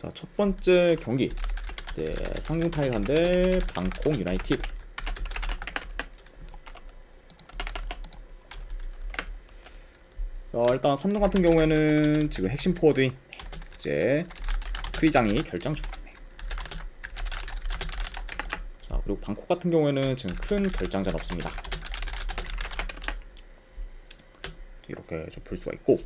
자, 첫 번째 경기 이제 상중 타이산 대 방콕 유나이티드. 자, 일단 삼중 같은 경우에는 지금 핵심 포워드인 이제 크리장이 결장 중. 자, 그리고 방콕 같은 경우에는 지금 큰 결장자는 없습니다. 이렇게 좀 볼 수가 있고,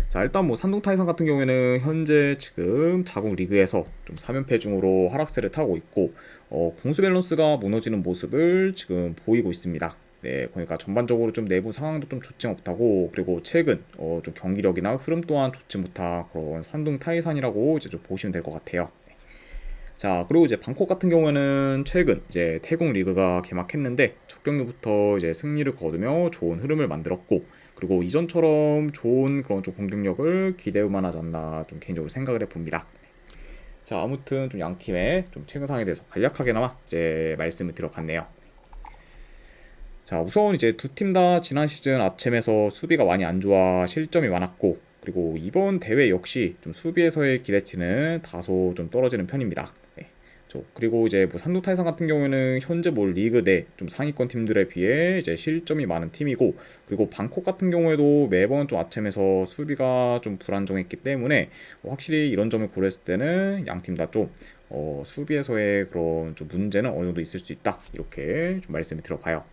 자, 일단 뭐 산둥 타이산 같은 경우에는 현재 지금 자국 리그에서 좀 3연패 중으로 하락세를 타고 있고, 공수 밸런스가 무너지는 모습을 지금 보이고 있습니다. 네, 그러니까 전반적으로 좀 내부 상황도 좀 좋지 못하고, 그리고 최근 좀 경기력이나 흐름 또한 좋지 못한 그런 산둥 타이산이라고 이제 좀 보시면 될 것 같아요. 자, 그리고 이제 방콕 같은 경우에는 최근 이제 태국 리그가 개막했는데 첫 경기부터 이제 승리를 거두며 좋은 흐름을 만들었고, 그리고 이전처럼 좋은 그런 좀 공격력을 기대할 만하지 않나 좀 개인적으로 생각을 해봅니다. 자, 아무튼 좀 양 팀의 좀 최근 상황에 대해서 간략하게나마 이제 말씀을 드려봤네요. 자, 우선 이제 두 팀 다 지난 시즌 아챔에서 수비가 많이 안 좋아 실점이 많았고, 그리고 이번 대회 역시 좀 수비에서의 기대치는 다소 좀 떨어지는 편입니다. 네. 그리고 이제 뭐 산둥 타이산 같은 경우에는 현재 뭐 리그 내 좀 상위권 팀들에 비해 이제 실점이 많은 팀이고, 그리고 방콕 같은 경우에도 매번 좀 아챔에서 수비가 좀 불안정했기 때문에 확실히 이런 점을 고려했을 때는 양 팀 다 좀 수비에서의 그런 좀 문제는 어느 정도 있을 수 있다, 이렇게 좀 말씀을 드려봐요.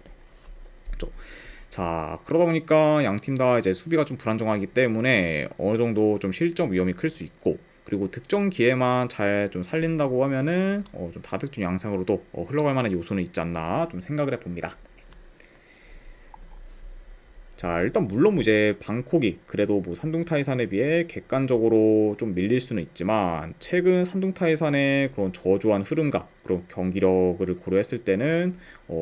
자, 그러다 보니까 양 팀 다 이제 수비가 좀 불안정하기 때문에 어느 정도 좀 실점 위험이 클 수 있고, 그리고 득점 기회만 잘 좀 살린다고 하면은 좀 다득점 양상으로도 흘러갈 만한 요소는 있지 않나 좀 생각을 해봅니다. 자, 일단 물론 이제 방콕이 그래도 뭐 산둥 타이산에 비해 객관적으로 좀 밀릴 수는 있지만, 최근 산둥 타이산의 그런 저조한 흐름과 그런 경기력을 고려했을 때는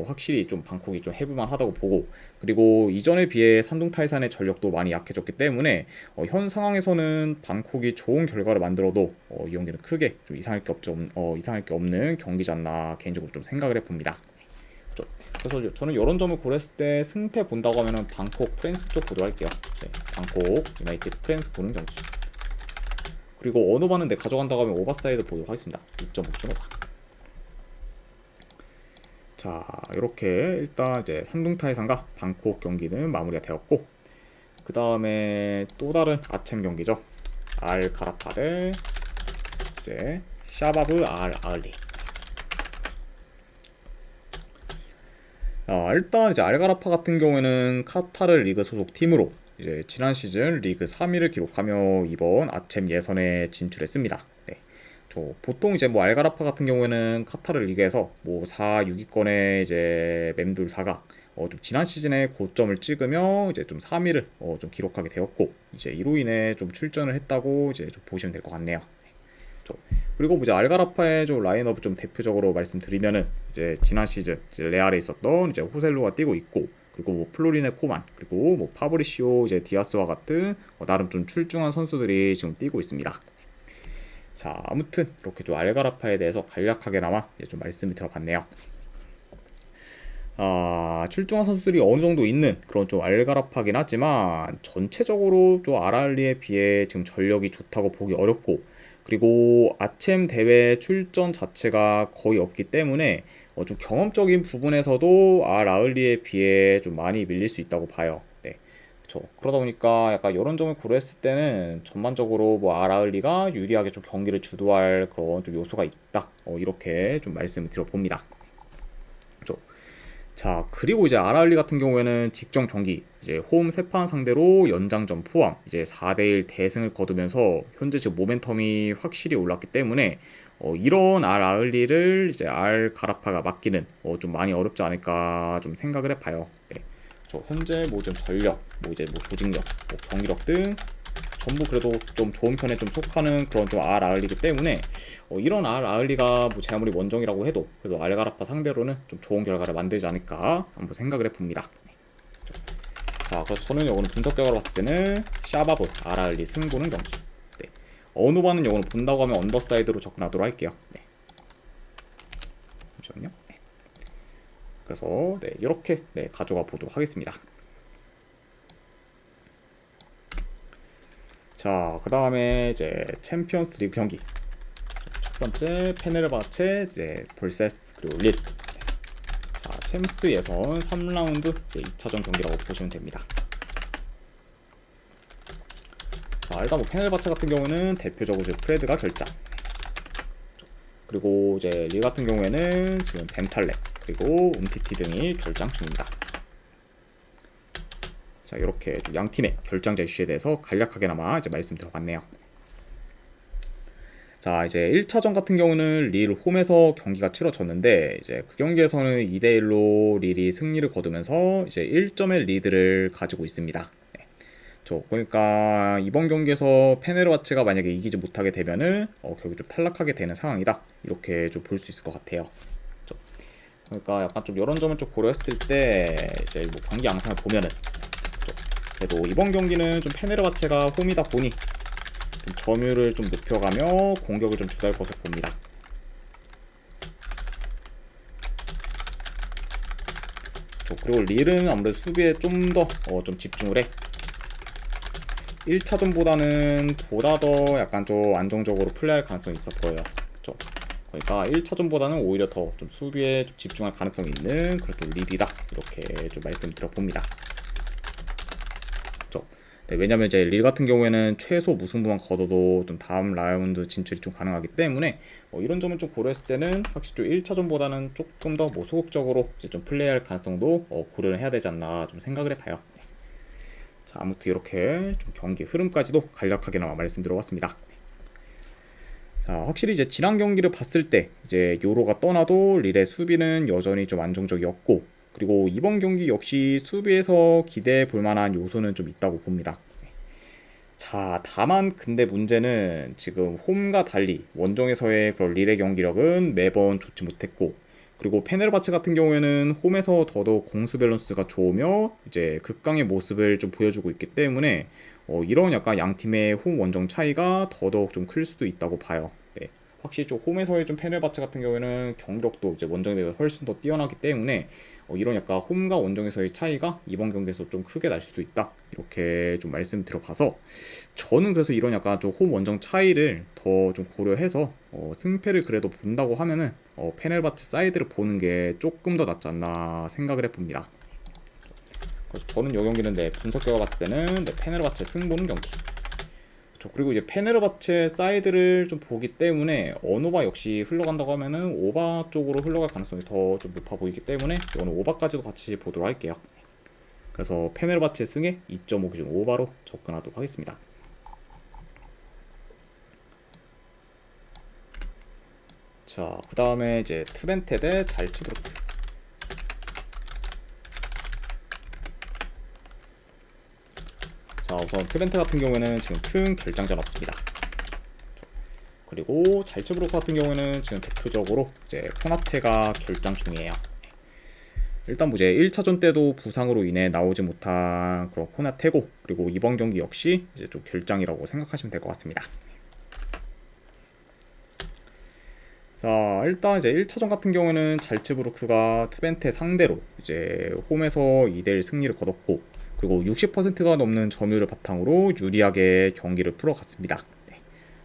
확실히 좀 방콕이 좀 해볼만 하다고 보고, 그리고 이전에 비해 산둥 타이산의 전력도 많이 약해졌기 때문에 현 상황에서는 방콕이 좋은 결과를 만들어도 이 경기는 크게 좀 이상할 게 없는 경기지 않나 개인적으로 좀 생각을 해봅니다. 그래서 저는 이런 점을 고려했을 때 승패 본다고 하면은 방콕 프랜스 쪽 보도록 할게요. 네, 방콕 유나이티드 프랜스 보는 경기. 그리고 언어반은 내 가져간다고 하면 오버사이드 보도록 하겠습니다. 6.5.5. 자, 이렇게 일단 이제 산둥 타이산과 방콕 경기는 마무리가 되었고, 그 다음에 또 다른 아챔 경기죠. 알 가라파 대 이제 샤바브 알 아을리. 일단 이제 알가라파 같은 경우에는 카타르 리그 소속 팀으로 이제 지난 시즌 리그 3위를 기록하며 이번 아챔 예선에 진출했습니다. 네. 보통 이제 뭐 알가라파 같은 경우에는 카타르 리그에서 뭐 4, 6위권에 이제 맴돌다가 좀 지난 시즌에 고점을 찍으며 이제 좀 3위를 좀 기록하게 되었고, 이제 이로 인해 좀 출전을 했다고 이제 좀 보시면 될 것 같네요. 그리고 이제 알가라파의 좀 라인업을 좀 대표적으로 말씀드리면은 이제 지난 시즌 이제 레알에 있었던 이제 호셀루가 뛰고 있고, 그리고 뭐 플로리네 코만, 그리고 뭐 파브리시오 이제 디아스와 같은 나름 좀 출중한 선수들이 지금 뛰고 있습니다. 자, 아무튼 이렇게 좀 알가라파에 대해서 간략하게나마 좀 말씀을 드려봤네요. 출중한 선수들이 어느 정도 있는 그런 좀 알가라파긴 하지만 전체적으로 좀 아랄리에 비해 지금 전력이 좋다고 보기 어렵고, 그리고 아챔 대회 출전 자체가 거의 없기 때문에 좀 경험적인 부분에서도 아을리에 비해 좀 많이 밀릴 수 있다고 봐요. 네, 그렇죠. 그러다 보니까 약간 이런 점을 고려했을 때는 전반적으로 뭐 아을리가 유리하게 좀 경기를 주도할 그런 좀 요소가 있다. 이렇게 좀 말씀을 드려봅니다. 그렇죠. 자, 그리고 이제 아라을리 같은 경우에는 직전 경기 이제 홈 3판 상대로 연장전 포함 이제 4대1 대승을 거두면서 현재 지금 모멘텀이 확실히 올랐기 때문에 이런 아라을리를 이제 알 가라파가 막기는 좀 많이 어렵지 않을까 좀 생각을 해봐요. 네. 현재 뭐 좀 전력, 뭐 이제 뭐 조직력, 뭐 경기력 등 전부 그래도 좀 좋은 편에 좀 속하는 그런 좀 아을리이기 때문에 이런 아을리가 뭐 제 아무리 원정이라고 해도 그래도 알가라파 상대로는 좀 좋은 결과를 만들지 않을까 한번 생각을 해봅니다. 자, 그래서 저는 이거는 분석 결과로 봤을 때는 샤바브 아랄리 승부는 경기. 네. 어느바는 이거는 본다고 하면 언더사이드로 접근하도록 할게요. 네. 잠시만요. 네. 그래서 네, 이렇게 네, 가져가 보도록 하겠습니다. 자, 그 다음에 이제 챔피언스 리그 경기. 번째 페네르바체, 이제 볼세스 그리고 릴. 자, 챔스 예선 3라운드 이제 2차전 경기라고 보시면 됩니다. 자, 일단 뭐 페네르바체 같은 경우는 대표적으로 이제 프레드가 결장. 그리고 이제 릴 같은 경우에는 지금 벤탈렉 그리고 움티티 등이 결장 중입니다. 자, 이렇게 양 팀의 결장자 이슈에 대해서 간략하게나마 이제 말씀드려봤네요. 자, 이제 1차전 같은 경우는 릴 홈에서 경기가 치러졌는데 이제 그 경기에서는 2대1로 릴이 승리를 거두면서 이제 1점의 리드를 가지고 있습니다. 네. 그러니까 이번 경기에서 페네르바체가 만약에 이기지 못하게 되면은 결국 좀 탈락하게 되는 상황이다. 이렇게 좀 볼 수 있을 것 같아요. 그러니까 약간 좀 이런 점을 좀 고려했을 때 이제 뭐 경기 양상을 보면은 그래도 이번 경기는 좀 페네르바체가 홈이다 보니 좀 점유율을 좀 높여가며 공격을 좀 주도할 것으로 봅니다. 그리고 릴은 아무래도 수비에 좀 더 좀 집중을 해. 1차전보다는 보다 더 약간 좀 안정적으로 플레이할 가능성이 있어 보여요. 그렇죠? 그러니까 1차전보다는 오히려 더 좀 수비에 좀 집중할 가능성이 있는 그런 좀 릴이다. 이렇게 좀 말씀드려봅니다. 그렇죠? 네, 왜냐면 이제 릴 같은 경우에는 최소 무승부만 거둬도 좀 다음 라운드 진출이 좀 가능하기 때문에 이런 점을 좀 고려했을 때는 확실히 좀 1차전보다는 조금 더 뭐 소극적으로 이제 좀 플레이할 가능성도 고려를 해야 되지 않나 좀 생각을 해봐요. 자, 아무튼 이렇게 좀 경기 흐름까지도 간략하게나마 말씀드려봤습니다. 자, 확실히 이제 지난 경기를 봤을 때 이제 요로가 떠나도 릴의 수비는 여전히 좀 안정적이었고, 그리고 이번 경기 역시 수비에서 기대해 볼 만한 요소는 좀 있다고 봅니다. 자, 다만 근데 문제는 지금 홈과 달리 원정에서의 그런 릴의 경기력은 매번 좋지 못했고, 그리고 페네르바체 같은 경우에는 홈에서 더더욱 공수 밸런스가 좋으며 이제 극강의 모습을 좀 보여주고 있기 때문에 이런 약간 양 팀의 홈 원정 차이가 더더욱 좀 클 수도 있다고 봐요. 네. 확실히 좀 홈에서의 좀 페네르바체 같은 경우에는 경력도 이제 원정에 비해 훨씬 더 뛰어나기 때문에 이런 약간 홈과 원정에서의 차이가 이번 경기에서 좀 크게 날 수도 있다. 이렇게 좀 말씀드려봐서 저는 그래서 이런 약간 좀 홈 원정 차이를 더 좀 고려해서 승패를 그래도 본다고 하면은 페네르바체 사이드를 보는 게 조금 더 낫지 않나 생각을 해봅니다. 그래서 저는 이 경기는 분석 결과 봤을 때는 페네르바체 승보는 경기. 그리고 이제 페네르바체 사이드를 좀 보기 때문에 언오바 역시 흘러간다고 하면은 오바 쪽으로 흘러갈 가능성이 더 좀 높아 보이기 때문에 오늘 오바까지도 같이 보도록 할게요. 그래서 페네르바체 승에 2.5 기준 오바로 접근하도록 하겠습니다. 자, 그 다음에 이제 트벤테 대 잘츠부르크. 자, 우선 트벤테 같은 경우에는 지금 큰 결장전 없습니다. 그리고 잘츠부르크 같은 경우에는 지금 대표적으로 이제 코나테가 결장 중이에요. 일단 뭐 이제 1차전 때도 부상으로 인해 나오지 못한 그런 코나테고, 그리고 이번 경기 역시 이제 좀 결장이라고 생각하시면 될 것 같습니다. 자, 일단 이제 1차전 같은 경우에는 잘츠부르크가 트벤테 상대로 이제 홈에서 2대1 승리를 거뒀고, 그리고 60%가 넘는 점유율을 바탕으로 유리하게 경기를 풀어갔습니다. 네.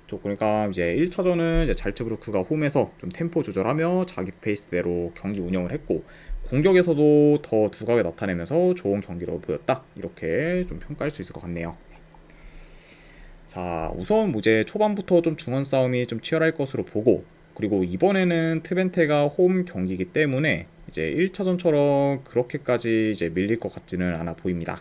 그러니까 이제 1차전은 이제 잘츠부르크가 홈에서 좀 템포 조절하며 자기 페이스대로 경기 운영을 했고, 공격에서도 더 두각을 나타내면서 좋은 경기로 보였다. 이렇게 좀 평가할 수 있을 것 같네요. 자, 우선 뭐 이제 초반부터 좀 중원 싸움이 좀 치열할 것으로 보고, 그리고 이번에는 트벤테가 홈 경기이기 때문에 이제 1차전처럼 그렇게까지 이제 밀릴 것 같지는 않아 보입니다.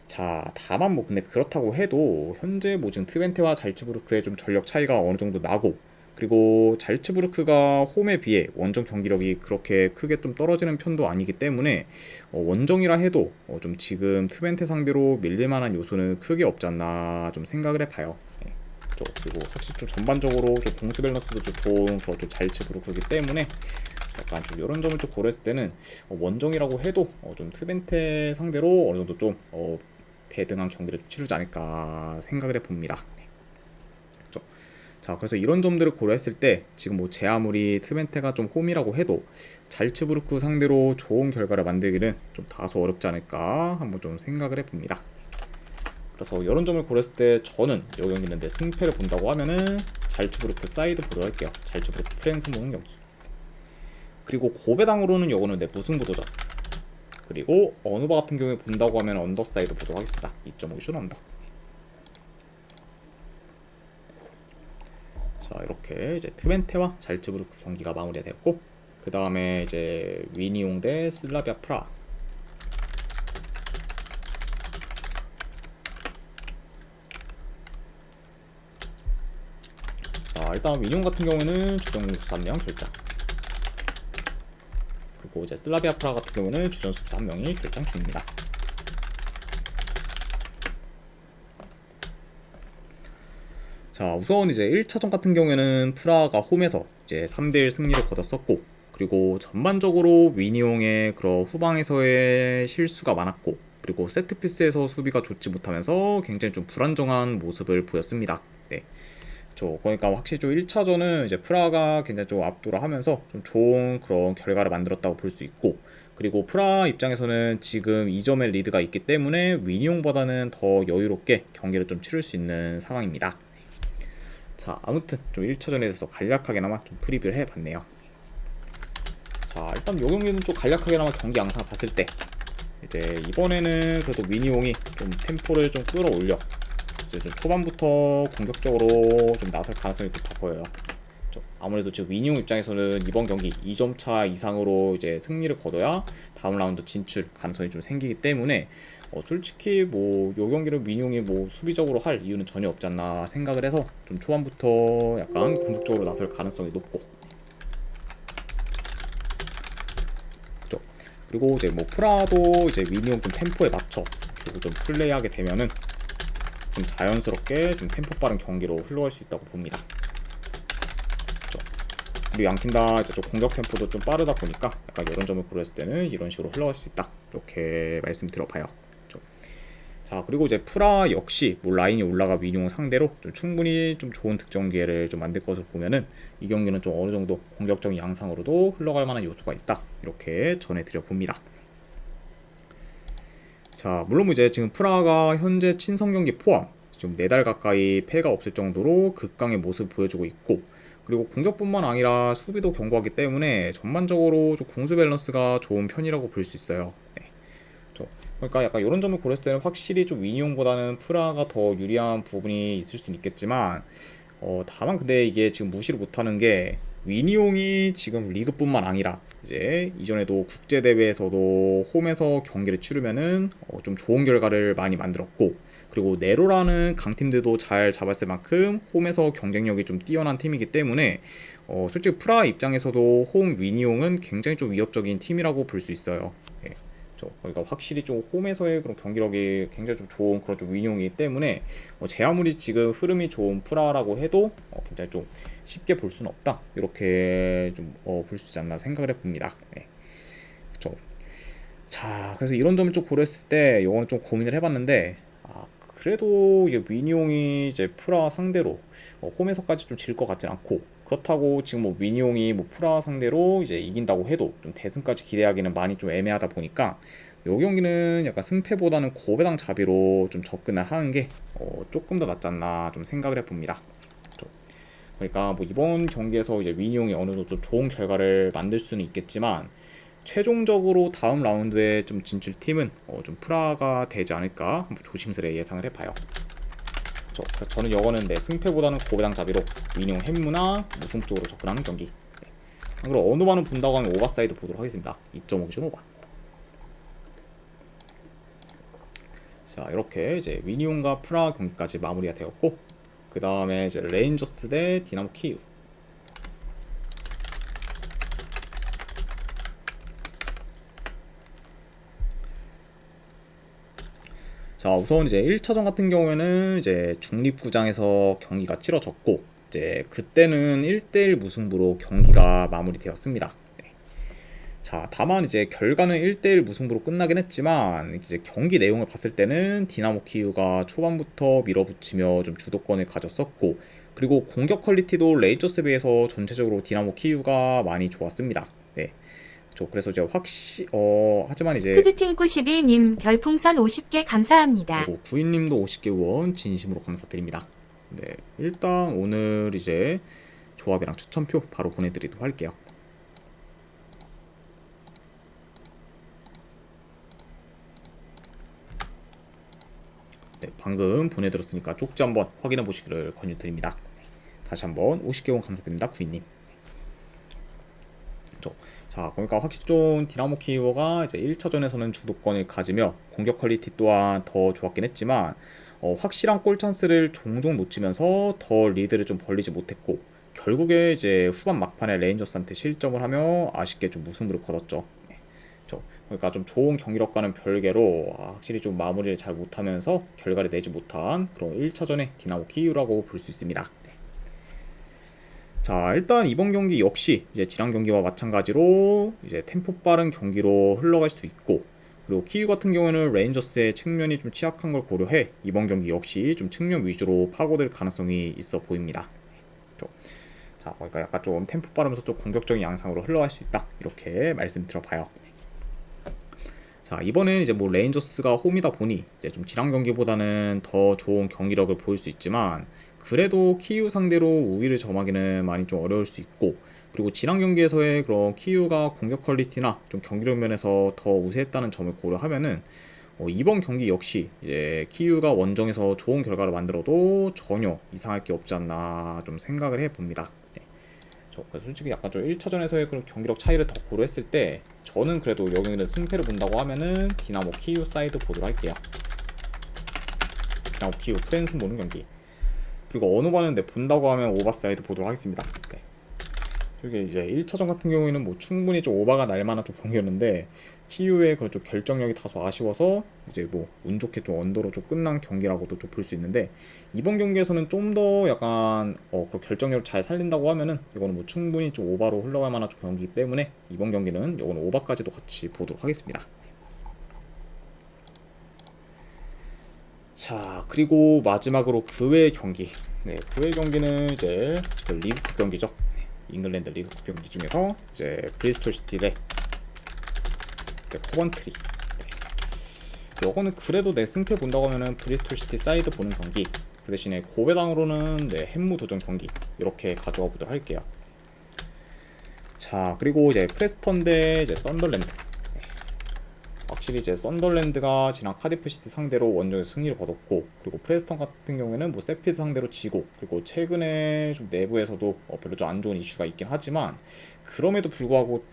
자, 다만 뭐 근데 그렇다고 해도 현재 뭐 지금 트벤테와 잘츠부르크의 좀 전력 차이가 어느 정도 나고, 그리고 잘츠부르크가 홈에 비해 원정 경기력이 그렇게 크게 좀 떨어지는 편도 아니기 때문에 원정이라 해도 좀 지금 트벤테 상대로 밀릴 만한 요소는 크게 없지 않나 좀 생각을 해봐요. 네. 그리고 확실히 좀 전반적으로 좀 공수 밸런스도 좀 좋은 그런 좀 잘츠부르크이기 때문에 약간 좀 이런 점을 좀 고려했을 때는 원정이라고 해도 좀 트벤테 상대로 어느 정도 좀 대등한 경기를 치르지 않을까 생각을 해봅니다. 네. 자, 그래서 이런 점들을 고려했을 때 지금 뭐 제 아무리 트벤테가 좀 홈이라고 해도 잘츠부르크 상대로 좋은 결과를 만들기는 좀 다소 어렵지 않을까 한번 좀 생각을 해봅니다. 그래서 이런 점을 고렸을 때 저는 이 경기는 내 승패를 본다고 하면은 잘츠부르크 사이드 보도록 할게요. 잘츠부르크 프랭스 모은 경기. 그리고 고배당으로는 요거는 내 무승부도전. 그리고 어느바 같은 경우에 본다고 하면 언더사이드 보도록 하겠습니다. 2.5슛 언더. 자, 이렇게 이제 트벤테와 잘츠부르크 경기가 마무리가 되었고, 그 다음에 이제 위니옹 대 슬라비아 프라. 자, 일단 위니옹 같은 경우는 주전 63명 결장. 그리고 이제 슬라비아 프라 같은 경우는 주전 13명이 결장 중입니다. 자, 우선 이제 1차전 같은 경우에는 프라하가 홈에서 이제 3대1 승리를 거뒀었고, 그리고 전반적으로 위니옹의 그런 후방에서의 실수가 많았고, 그리고 세트피스에서 수비가 좋지 못하면서 굉장히 좀 불안정한 모습을 보였습니다. 네. 그러니까 확실히 좀 1차전은 이제 프라하가 굉장히 좀 압도를 하면서 좀 좋은 그런 결과를 만들었다고 볼 수 있고, 그리고 프라 입장에서는 지금 2점의 리드가 있기 때문에 위니옹보다는 더 여유롭게 경기를 좀 치를 수 있는 상황입니다. 자, 아무튼 좀 1차전에 대해서 간략하게나마 좀 프리뷰를 해봤네요. 자, 일단 요 경기는 좀 간략하게나마 경기 양상을 봤을 때 이제 이번에는 그래도 위니옹이 좀 템포를 좀 끌어올려 이제 좀 초반부터 공격적으로 좀 나설 가능성이 높아 보여요. 아무래도 지금 위니옹 입장에서는 이번 경기 2점 차 이상으로 이제 승리를 거둬야 다음 라운드 진출 가능성이 좀 생기기 때문에 솔직히 뭐 요 경기를 위니옹이 뭐 수비적으로 할 이유는 전혀 없지 않나 생각을 해서 좀 초반부터 약간 공격적으로 나설 가능성이 높고, 그죠? 그리고 이제 뭐 프라도 이제 위니옹 좀 템포에 맞춰 그리고 좀 플레이하게 되면은 좀 자연스럽게 좀 템포 빠른 경기로 흘러갈 수 있다고 봅니다. 그리고 양팀 다 이제 좀 공격 템포도 좀 빠르다 보니까 약간 이런 점을 고려했을 때는 이런 식으로 흘러갈 수 있다, 이렇게 말씀드려봐요. 자, 그리고 이제 프라 역시 뭐 라인이 올라가 위니옹 상대로 좀 충분히 좀 좋은 득점 기회를 좀 만들 것으로 보면은 이 경기는 좀 어느 정도 공격적인 양상으로도 흘러갈 만한 요소가 있다, 이렇게 전해드려 봅니다. 자, 물론 이제 지금 프라가 현재 친선 경기 포함 지금 4달 가까이 패가 없을 정도로 극강의 모습을 보여주고 있고, 그리고 공격뿐만 아니라 수비도 견고하기 때문에 전반적으로 좀 공수 밸런스가 좋은 편이라고 볼 수 있어요. 네. 그러니까 약간 이런 점을 고렸을 때는 확실히 좀 위니옹보다는 프라가 더 유리한 부분이 있을 수는 있겠지만, 다만 근데 이게 지금 무시를 못하는 게 위니옹이 지금 리그뿐만 아니라 이제 이전에도 국제 대회에서도 홈에서 경기를 치르면은 좀 좋은 결과를 많이 만들었고, 그리고 네로라는 강팀들도 잘 잡았을 만큼 홈에서 경쟁력이 좀 뛰어난 팀이기 때문에 솔직히 프라 입장에서도 홈 위니옹은 굉장히 좀 위협적인 팀이라고 볼 수 있어요. 예. 그러니까 확실히 좀 홈에서의 그런 경기력이 굉장히 좀 좋은 그런 좀 위니옹이기 때문에 제 아무리 지금 흐름이 좋은 프라라고 해도 굉장히 좀 쉽게 볼 수는 없다, 이렇게 좀 볼 수 있지 않나 생각을 해봅니다. 네. 그쵸. 자, 그래서 이런 점을 좀 고려했을 때 이거는 좀 고민을 해봤는데, 그래도 이게 위니옹이 이제 프라 상대로 홈에서까지 좀 질 것 같진 않고, 그렇다고 지금 뭐 위니옹이 뭐 프라 상대로 이제 이긴다고 해도 좀 대승까지 기대하기는 많이 좀 애매하다 보니까 요 경기는 약간 승패보다는 고배당 자비로 좀 접근을 하는 게 조금 더 낫지 않나 좀 생각을 해봅니다. 그러니까 뭐 이번 경기에서 이제 위니옹이 어느 정도 좀 좋은 결과를 만들 수는 있겠지만 최종적으로 다음 라운드에 좀 진출팀은 좀 프라가 되지 않을까 조심스레 예상을 해봐요. 그래서 저는 이거는 내 승패보다는 고배당 자비로 위니옹 햄무나 무승 쪽으로 접근하는 경기. 네. 그리고 어느바는 본다고 하면 오버사이드 보도록 하겠습니다. 2.5슛 오버. 자, 이렇게 이제 위니옹과 프라 경기까지 마무리가 되었고, 그 다음에 이제 레인저스 대 디나모 키우. 자, 우선 이제 1차전 같은 경우에는 이제 중립구장에서 경기가 치러졌고, 이제 그때는 1대1 무승부로 경기가 마무리되었습니다. 네. 자, 다만 이제 결과는 1대1 무승부로 끝나긴 했지만 이제 경기 내용을 봤을 때는 디나모 키우가 초반부터 밀어붙이며 좀 주도권을 가졌었고, 그리고 공격 퀄리티도 레이저스에 비해서 전체적으로 디나모 키우가 많이 좋았습니다. 네. 그래서 이제 하지만 이제 푸드팀92님 별풍선 50개 감사합니다. 그리고 구인님도 50개 후원 진심으로 감사드립니다. 네, 일단 오늘 이제 조합이랑 추천표 바로 보내드리도록 할게요. 네, 방금 보내드렸으니까 쪽지 한번 확인해 보시기를 권유드립니다. 다시 한번 50개 후원 감사드립니다, 구인님. 자, 그러니까 확실히 좀 디나모 키이워가 이제 1차전에서는 주도권을 가지며 공격 퀄리티 또한 더 좋았긴 했지만 확실한 골 찬스를 종종 놓치면서 더 리드를 좀 벌리지 못했고 결국에 이제 후반 막판에 레인저스한테 실점을 하며 아쉽게 좀 무승부를 거뒀죠. 그러니까 좀 좋은 경기력과는 별개로 확실히 좀 마무리를 잘 못하면서 결과를 내지 못한 그런 1차전의 디나모 키이우라고 볼 수 있습니다. 자, 일단 이번 경기 역시 이제 지난 경기와 마찬가지로 이제 템포 빠른 경기로 흘러갈 수 있고, 그리고 키우 같은 경우는 레인저스의 측면이 좀 취약한 걸 고려해 이번 경기 역시 좀 측면 위주로 파고들 가능성이 있어 보입니다. 자, 그러니까 약간 좀 템포 빠르면서 좀 공격적인 양상으로 흘러갈 수 있다, 이렇게 말씀드려봐요. 자, 이번엔 이제 뭐 레인저스가 홈이다 보니 이제 좀 지난 경기보다는 더 좋은 경기력을 보일 수 있지만 그래도 키우 상대로 우위를 점하기는 많이 좀 어려울 수 있고, 그리고 지난 경기에서의 그런 키우가 공격 퀄리티나 좀 경기력 면에서 더 우세했다는 점을 고려하면은 이번 경기 역시 이제 키우가 원정에서 좋은 결과를 만들어도 전혀 이상할 게 없지 않나 좀 생각을 해봅니다. 네. 솔직히 약간 좀 1차전에서의 그런 경기력 차이를 더 고려했을 때 저는 그래도 여기는 승패를 본다고 하면은 디나모 키우 사이드 보도록 할게요. 디나모 키우 프랜스 보는 경기. 그리고 어느 반은 본다고 하면 오바 사이드 보도록 하겠습니다. 네. 이게 이제 1차전 같은 경우에는 뭐 충분히 좀 오바가 날 만한 좀 경기였는데 키우의 그런 좀 결정력이 다소 아쉬워서 이제 뭐 운 좋게 좀 언더로 좀 끝난 경기라고도 좀 볼 수 있는데, 이번 경기에서는 좀 더 약간 그 결정력을 잘 살린다고 하면은 이거는 뭐 충분히 좀 오바로 흘러갈 만한 좀 경기이기 때문에 이번 경기는 이거는 오바까지도 같이 보도록 하겠습니다. 자, 그리고 마지막으로 그 외의 경기. 네, 그 외의 경기는 이제 그 리그컵 경기죠. 잉글랜드 리그컵 경기 중에서 이제 브리스톨 시티 대 이제 코번트리. 네. 요거는 그래도 내 승패 본다고 하면은 브리스톨 시티 사이드 보는 경기. 그 대신에 고배당으로는 네, 햄무 도전 경기 이렇게 가져가 보도록 할게요. 자, 그리고 이제 프레스턴 대 이제 썬더랜드. 확실히 이제 썬더랜드가 지난 카디프 시티 상대로 원정에서 승리를 거뒀고, 그리고 프레스턴 같은 경우에는 뭐 세피드 상대로 지고, 그리고 최근에 좀 내부에서도 별로 좀 안 좋은 이슈가 있긴 하지만 그럼에도 불구하고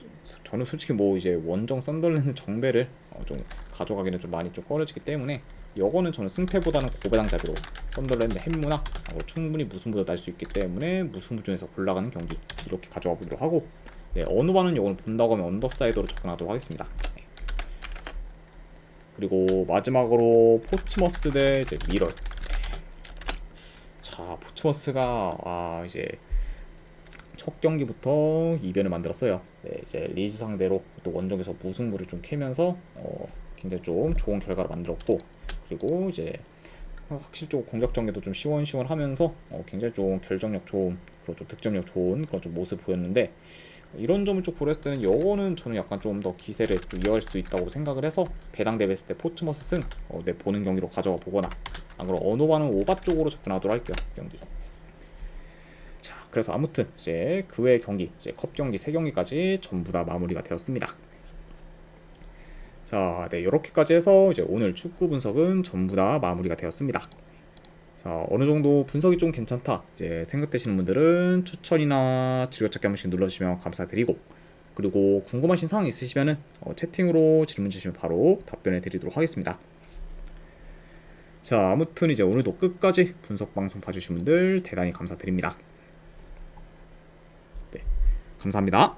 저는 솔직히 뭐 이제 원정 썬더랜드 정배를 좀 가져가기는 좀 많이 좀 꺼려지기 때문에 이거는 저는 승패보다는 고배당잡이로 썬더랜드 햄무나 충분히 무승부도 날 수 있기 때문에 무승부 중에서 골라가는 경기 이렇게 가져가 보도록 하고, 네, 어느 반은 이거는 본다고 하면 언더사이드로 접근하도록 하겠습니다. 그리고 마지막으로 포츠머스 대 이제 미럴. 자, 포츠머스가 이제 첫 경기부터 이변을 만들었어요. 네, 이제 리즈 상대로 또 원정에서 무승부를 좀 캐면서 굉장히 좀 좋은 결과를 만들었고, 그리고 이제 확실히 좀 공격 전개도 좀 시원시원하면서 굉장히 좀 결정력 좋은, 그리고 좀 득점력 좋은 그런 좀 모습 보였는데, 이런 점을 좀 고려했을 때는 이거는 저는 약간 좀 더 기세를 좀 이어갈 수도 있다고 생각을 해서 배당 대비했을 때 포츠머스 승 내 보는 경기로 가져가 보거나, 안 그럼 어노바는 오바 쪽으로 접근하도록 할게요, 경기. 자, 그래서 아무튼 이제 그 외의 경기, 이제 컵 경기 3경기까지 전부 다 마무리가 되었습니다. 자, 네, 이렇게까지 해서 이제 오늘 축구 분석은 전부 다 마무리가 되었습니다. 자, 어느 정도 분석이 좀 괜찮다 이제 생각되시는 분들은 추천이나 즐겨찾기 한 번씩 눌러주시면 감사드리고, 그리고 궁금하신 사항 있으시면은 채팅으로 질문 주시면 바로 답변해 드리도록 하겠습니다. 자, 아무튼 이제 오늘도 끝까지 분석 방송 봐주신 분들 대단히 감사드립니다. 네, 감사합니다.